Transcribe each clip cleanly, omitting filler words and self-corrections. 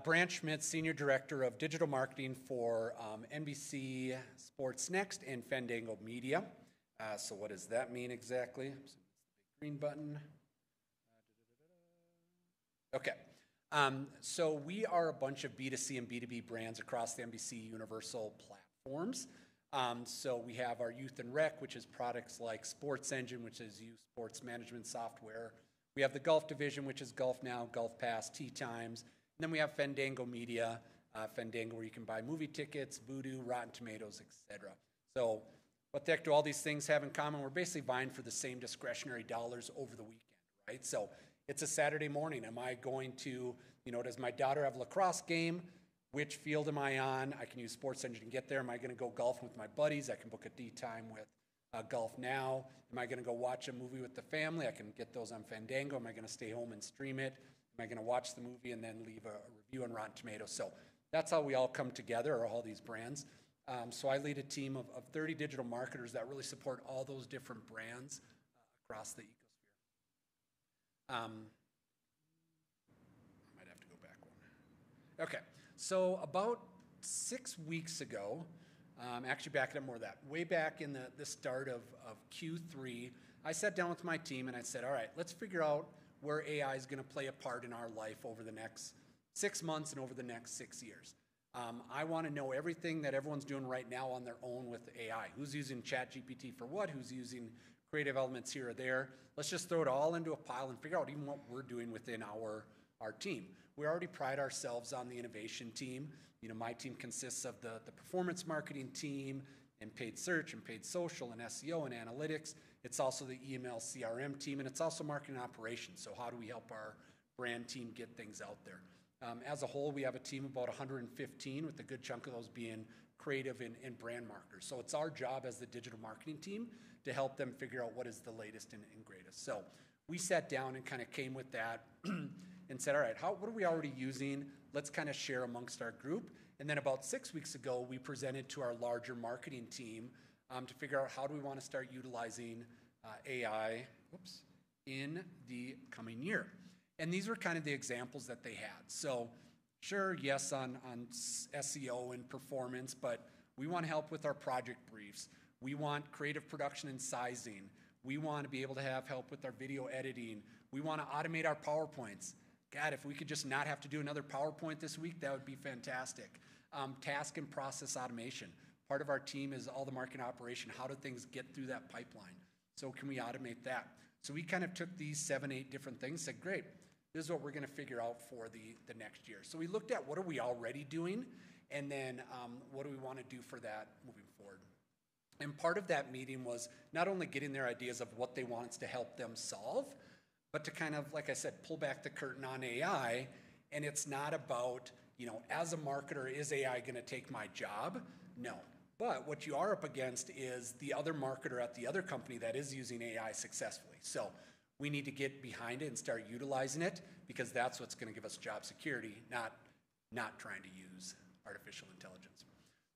Brant Schmitz, Senior Director of Digital Marketing for NBC Sports Next and Fandango Media. So what does that mean exactly? So it's the big green button. Okay. So we are a bunch of B2C and B2B brands across the NBCUniversal platforms. So we have our Youth and Rec, which is products like Sports Engine, which is youth sports management software. We have the Golf Division, which is Golf Now, Golf Pass, Tee Times. And then we have Fandango Media, Fandango where you can buy movie tickets, Voodoo, Rotten Tomatoes, etc. So what the heck do all these things have in common? We're basically vying for the same discretionary dollars over the weekend, right? So it's a Saturday morning. Am I going to, does my daughter have a lacrosse game? Which field am I on? I can use Sports Engine to get there. Am I going to go golfing with my buddies? I can book a Tee Time with Golf Now. Am I going to go watch a movie with the family? I can get those on Fandango. Am I going to stay home and stream it? Am I going to watch the movie and then leave a review on Rotten Tomatoes? So that's how we all come together, or all these brands. So I lead a team of 30 digital marketers that really support all those different brands across the ecosphere. I might have to go back one. Okay, so about 6 weeks ago, actually backing up more of that, way back in the start of Q3, I sat down with my team and I said, all right, let's figure out where AI is going to play a part in our life over the next 6 months and over the next 6 years. I want to know everything that everyone's doing right now on their own with AI. Who's using ChatGPT for what? Who's using creative elements here or there? Let's just throw it all into a pile and figure out even what we're doing within our team. We already pride ourselves on the innovation team. My team consists of the performance marketing team and paid search and paid social and SEO and analytics. It's also the email CRM team, and it's also marketing operations. So how do we help our brand team get things out there? As a whole, we have a team of about 115, with a good chunk of those being creative and brand marketers. So it's our job as the digital marketing team to help them figure out what is the latest and greatest. So we sat down and kind of came with that and said, all right, what are we already using? Let's kind of share amongst our group. And then about 6 weeks ago, we presented to our larger marketing team to figure out how do we want to start utilizing AI in the coming year. And these were kind of the examples that they had. So sure, yes, on SEO and performance, but we want help with our project briefs. We want creative production and sizing. We want to be able to have help with our video editing. We want to automate our PowerPoints. God, if we could just not have to do another PowerPoint this week, that would be fantastic. Task and process automation. Part of our team is all the marketing operation. How do things get through that pipeline? So can we automate that? So we kind of took these 7, 8 different things, said, great, this is what we're going to figure out for the next year. So we looked at what are we already doing, and then what do we want to do for that moving forward. And part of that meeting was not only getting their ideas of what they want us to help them solve, but to kind of, like I said, pull back the curtain on AI. And it's not about, as a marketer, is AI going to take my job? No. But what you are up against is the other marketer at the other company that is using AI successfully. So we need to get behind it and start utilizing it, because that's what's going to give us job security, not trying to use artificial intelligence.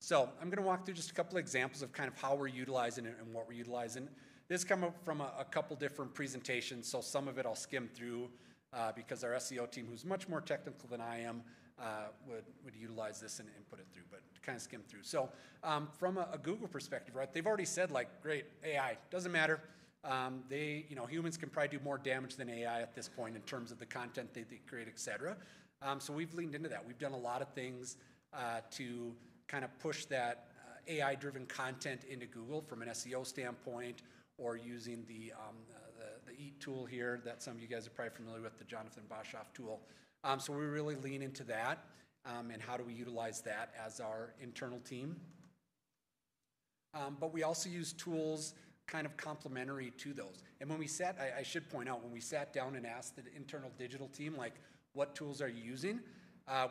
So I'm going to walk through just a couple of examples of kind of how we're utilizing it and what we're utilizing. This come up from a couple different presentations, so some of it I'll skim through because our SEO team, who's much more technical than I am, would utilize this and put it through, but to kind of skim through. So from a Google perspective, right, they've already said, like, great, AI, doesn't matter. Humans can probably do more damage than AI at this point in terms of the content they create, et cetera. So we've leaned into that. We've done a lot of things to kind of push that AI-driven content into Google from an SEO standpoint, or using the EAT tool here that some of you guys are probably familiar with, the Jonathan Boshoff tool. So we really lean into that, and how do we utilize that as our internal team. But we also use tools kind of complementary to those. And when we I should point out, when we sat down and asked the internal digital team, like, what tools are you using?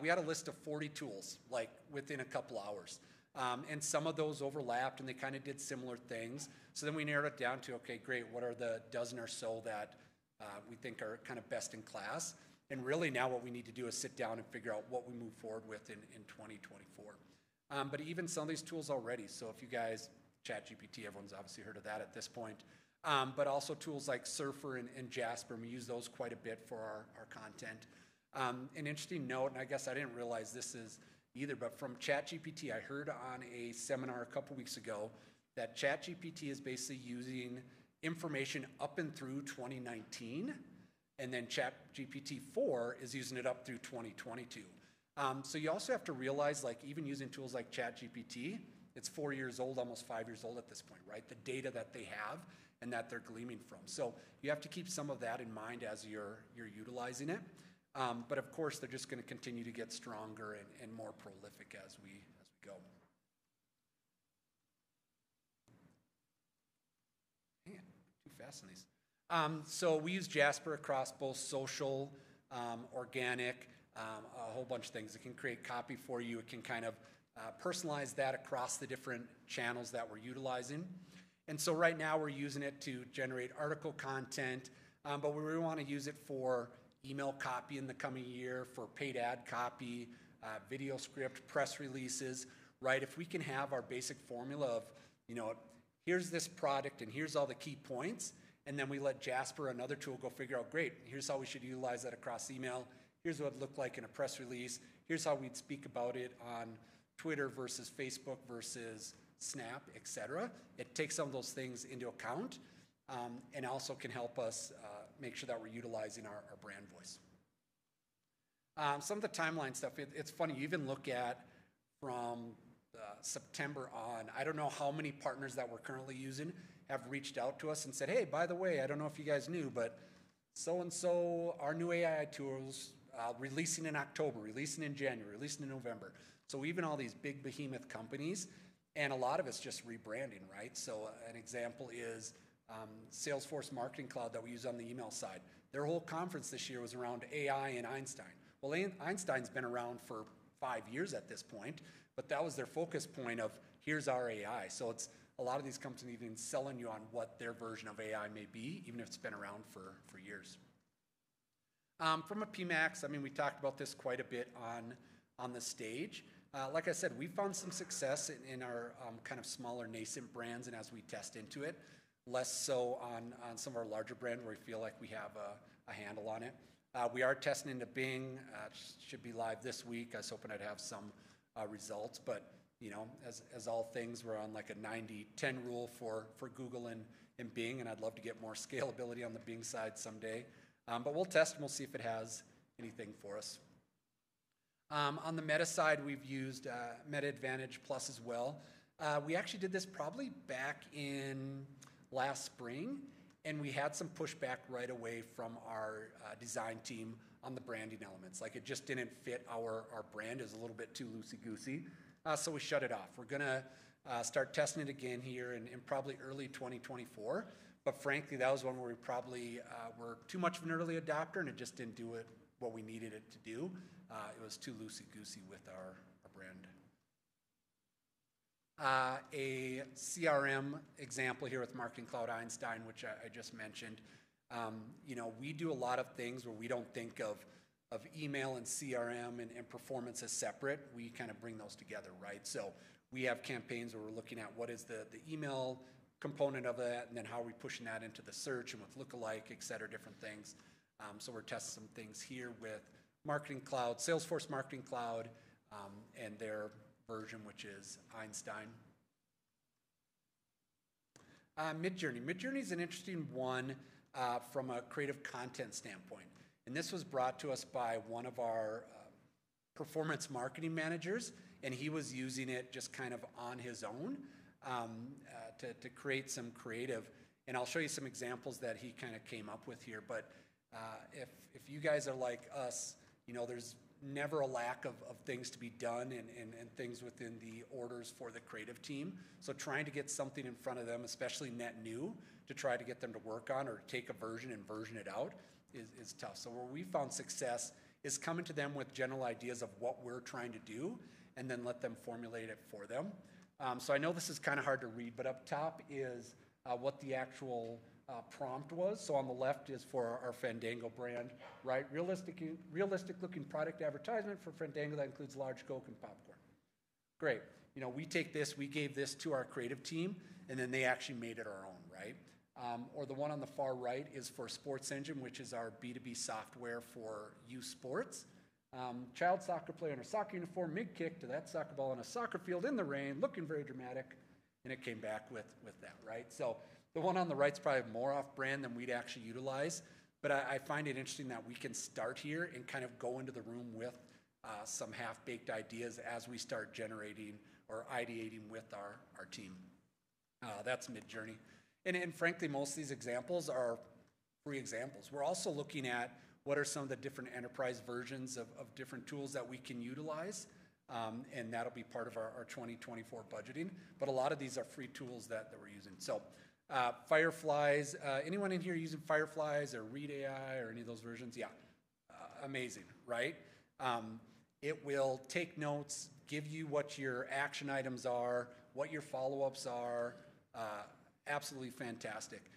We had a list of 40 tools, like, within a couple hours. And some of those overlapped, and they kind of did similar things. So then we narrowed it down to, okay, great, what are the dozen or so that we think are kind of best in class? And really now what we need to do is sit down and figure out what we move forward with in 2024. But even some of these tools already, so if you guys, ChatGPT, everyone's obviously heard of that at this point, but also tools like Surfer and Jasper, we use those quite a bit for our content. An interesting note, and I guess I didn't realize this is either, but from ChatGPT, I heard on a seminar a couple weeks ago that ChatGPT is basically using information up and through 2019, and then ChatGPT 4 is using it up through 2022. So you also have to realize, like, even using tools like ChatGPT, it's 4 years old, almost 5 years old at this point, right? The data that they have and that they're gleaming from. So you have to keep some of that in mind as you're utilizing it. But of course, they're just going to continue to get stronger and more prolific as we go. Man, too fast on these. So we use Jasper across both social, organic, a whole bunch of things. It can create copy for you. It can kind of personalize that across the different channels that we're utilizing. And so right now we're using it to generate article content, but we really want to use it for email copy in the coming year, for paid ad copy, video script, press releases, right? If we can have our basic formula of, here's this product and here's all the key points, and then we let Jasper, another tool, go figure out, great, here's how we should utilize that across email, here's what it looked like in a press release, here's how we'd speak about it on Twitter versus Facebook versus Snap, etc. It takes some of those things into account and also can help us make sure that we're utilizing our brand voice. Some of the timeline stuff, it's funny, you even look at from September on, I don't know how many partners that we're currently using have reached out to us and said, hey, by the way, I don't know if you guys knew, but so-and-so, our new AI tools, releasing in October, releasing in January, releasing in November. So even all these big behemoth companies, and a lot of it's just rebranding, right? So an example is Salesforce Marketing Cloud that we use on the email side. Their whole conference this year was around AI and Einstein. Well, Einstein's been around for 5 years at this point, but that was their focus point of, here's our AI. So it's a lot of these companies even selling you on what their version of AI may be, even if it's been around for years. From a PMAX, I mean, we talked about this quite a bit on the stage. Like I said, we found some success in our kind of smaller nascent brands and as we test into it, less so on some of our larger brands where we feel like we have a handle on it. We are testing into Bing, should be live this week. I was hoping I'd have some results, but as all things, we're on like a 90-10 rule for Google and Bing, and I'd love to get more scalability on the Bing side someday. But we'll test and we'll see if it has anything for us. On the Meta side, we've used Meta Advantage Plus as well. We actually did this probably back in last spring, and we had some pushback right away from our design team on the branding elements. Like, it just didn't fit our brand. It was a little bit too loosey-goosey, so we shut it off. We're going to start testing it again here in probably early 2024, but frankly, that was one where we probably were too much of an early adopter, and it just didn't do what we needed it to do. It was too loosey-goosey with our brand. A CRM example here with Marketing Cloud Einstein, which I just mentioned. We do a lot of things where we don't think of email and CRM and performance as separate. We kind of bring those together, right? So we have campaigns where we're looking at what is the email component of that, and then how are we pushing that into the search and with lookalike, et cetera, different things. So we're testing some things here with Marketing Cloud, Salesforce Marketing Cloud, and their version, which is Einstein. Midjourney. Midjourney is an interesting one from a creative content standpoint. And this was brought to us by one of our performance marketing managers, and he was using it just kind of on his own to create some creative. And I'll show you some examples that he kind of came up with here. But if you guys are like us, there's never a lack of things to be done and things within the orders for the creative team. So trying to get something in front of them, especially net new, to try to get them to work on or take a version and version it out is tough. So where we found success is coming to them with general ideas of what we're trying to do and then let them formulate it for them. So I know this is kind of hard to read, but up top is what the actual prompt was. So on the left is for our Fandango brand, right? Realistic looking product advertisement for Fandango that includes large Coke and popcorn. Great. We take this, we gave this to our creative team, and then they actually made it our own, right? or the one on the far right is for Sports Engine, which is our B2B software for youth sports. Child soccer player in a soccer uniform, mid-kick to that soccer ball on a soccer field in the rain, looking very dramatic, and it came back with that, right? So the one on the right's probably more off-brand than we'd actually utilize, but I find it interesting that we can start here and kind of go into the room with some half-baked ideas as we start generating or ideating with our team. That's mid-journey. And frankly, most of these examples are free examples. We're also looking at what are some of the different enterprise versions of different tools that we can utilize, and that'll be part of our 2024 budgeting. But a lot of these are free tools that we're using. So Fireflies, anyone in here using Fireflies or Read AI or any of those versions? Yeah, amazing, right? It will take notes, give you what your action items are, what your follow-ups are, absolutely fantastic.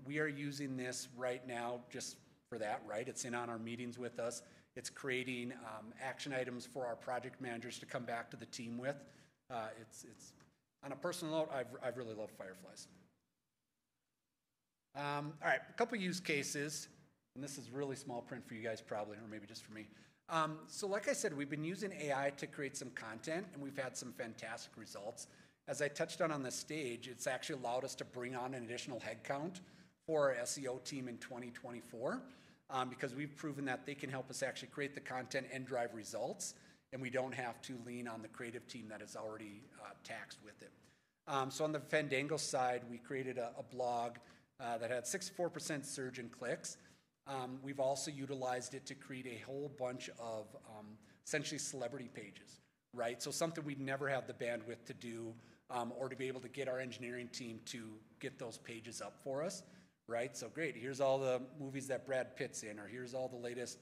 We are using this right now just for that, right? It's in on our meetings with us. It's creating action items for our project managers to come back to the team with. It's on a personal note, I've really loved Fireflies. All right, a couple use cases, and this is really small print for you guys probably, or maybe just for me. So like I said, we've been using AI to create some content, and we've had some fantastic results. As I touched on the stage, it's actually allowed us to bring on an additional headcount for our SEO team in 2024 because we've proven that they can help us actually create the content and drive results, and we don't have to lean on the creative team that is already taxed with it. So on the Fandango side, we created a blog that had 64% surge in clicks. We've also utilized it to create a whole bunch of essentially celebrity pages, right? So something we'd never have the bandwidth to do or to be able to get our engineering team to get those pages up for us, right? So great, here's all the movies that Brad Pitt's in, or here's all the latest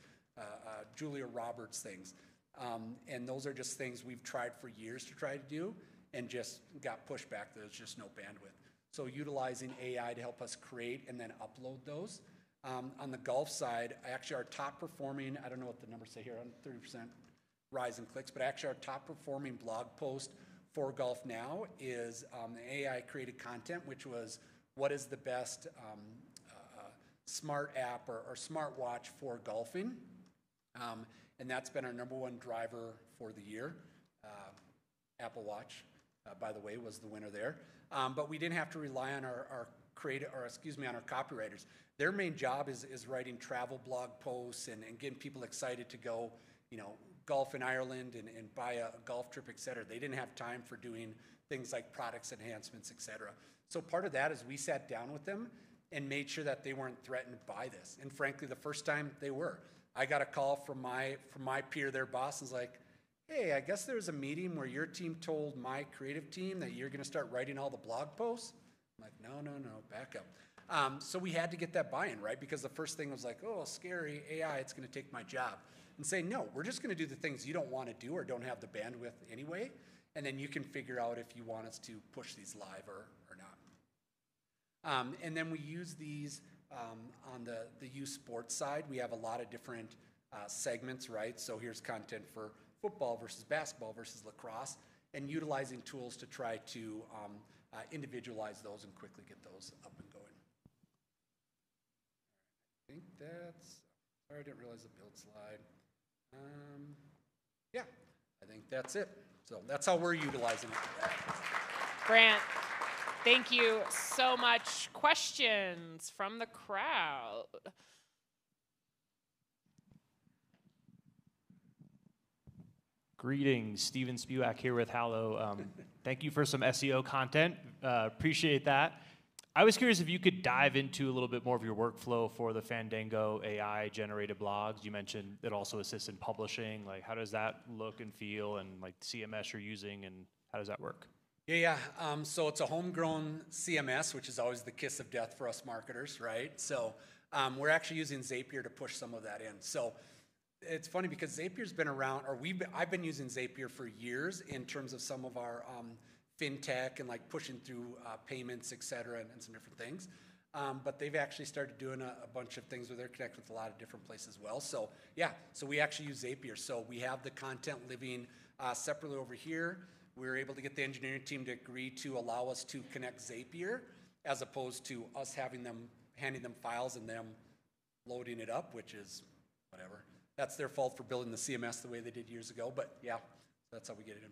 Julia Roberts things. And those are just things we've tried for years to try to do and just got pushback. There's just no bandwidth. So utilizing AI to help us create and then upload those. On the golf side, actually our top performing, I don't know what the numbers say here, on 30% rise in clicks, but actually our top performing blog post for Golf Now is AI created content, which was what is the best smart app or smart watch for golfing. And that's been our #1 driver for the year. Apple Watch, by the way, was the winner there. But we didn't have to rely on our copywriters. Their main job is writing travel blog posts and getting people excited to go, golf in Ireland and buy a golf trip, et cetera. They didn't have time for doing things like products enhancements, et cetera. So part of that is we sat down with them and made sure that they weren't threatened by this. And frankly, the first time they were. I got a call from my peer, their boss, and was like, hey, I guess there was a meeting where your team told my creative team that you're going to start writing all the blog posts. I'm like, no, back up. So we had to get that buy-in, right? Because the first thing was like, oh, scary, AI, it's going to take my job. And say, no, we're just going to do the things you don't want to do or don't have the bandwidth anyway, and then you can figure out if you want us to push these live or not. And then we use these on the youth sports side. We have a lot of different segments, right? So here's content for football versus basketball versus lacrosse, and utilizing tools to try to individualize those and quickly get those up and going. I think that's, sorry, I didn't realize the build slide. Yeah, I think that's it. So that's how we're utilizing it. Brant, thank you so much. Questions from the crowd? Greetings, Steven Spewak here with Hallow. Thank you for some SEO content. Appreciate that. I was curious if you could dive into a little bit more of your workflow for the Fandango AI generated blogs. You mentioned it also assists in publishing. Like, how does that look and feel, and like CMS you're using, and how does that work? Yeah. So it's a homegrown CMS, which is always the kiss of death for us marketers, right? So we're actually using Zapier to push some of that in. So it's funny because Zapier's been around, or I've been using Zapier for years in terms of some of our fintech and like pushing through payments, et cetera, and some different things. But they've actually started doing a bunch of things where they're connected with a lot of different places as well. So yeah, so we actually use Zapier. So we have the content living separately over here. We were able to get the engineering team to agree to allow us to connect Zapier as opposed to us handing them files and them loading it up, which is whatever. That's their fault for building the CMS the way they did years ago, but yeah, that's how we get it in.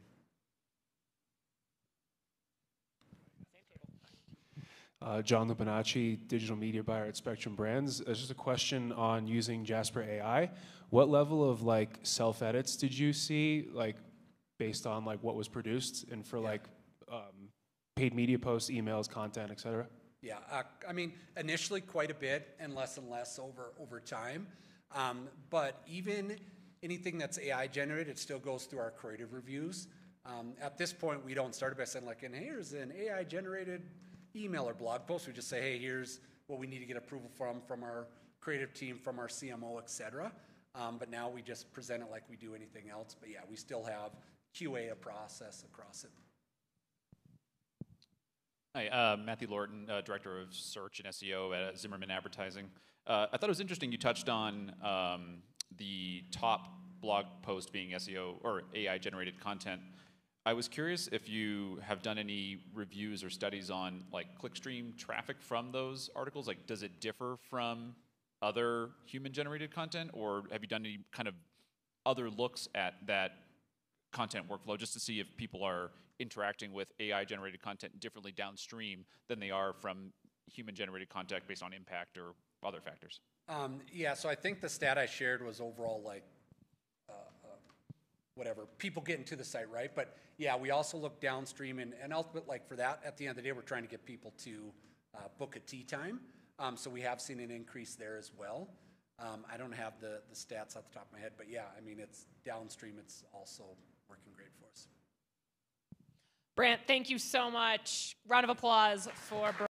John Lupinacci, digital media buyer at Spectrum Brands. It's just a question on using Jasper AI. What level of like self-edits did you see, like based on like what was produced, and for like paid media posts, emails, content, et cetera? Yeah, I mean, initially quite a bit and less over time. But even anything that's AI generated, it still goes through our creative reviews. At this point, we don't start by saying like, and here's an AI generated email or blog post. We just say, hey, here's what we need to get approval from our creative team, from our CMO, et cetera. But now we just present it like we do anything else. But yeah, we still have QA a process across it. Hi, Matthew Lorton, Director of Search and SEO at Zimmerman Advertising. I thought it was interesting you touched on the top blog post being SEO or AI generated content. I was curious if you have done any reviews or studies on like clickstream traffic from those articles. Like, does it differ from other human-generated content, or have you done any kind of other looks at that content workflow just to see if people are interacting with AI-generated content differently downstream than they are from human-generated content based on impact or other factors? Yeah, so I think the stat I shared was overall like whatever, people getting to the site, right? But yeah, we also look downstream, and ultimately, like for that, at the end of the day, we're trying to get people to book a tea time. So we have seen an increase there as well. I don't have the stats off the top of my head, but yeah, I mean, it's downstream, it's also working great for us. Brant, thank you so much. Round of applause for Brant.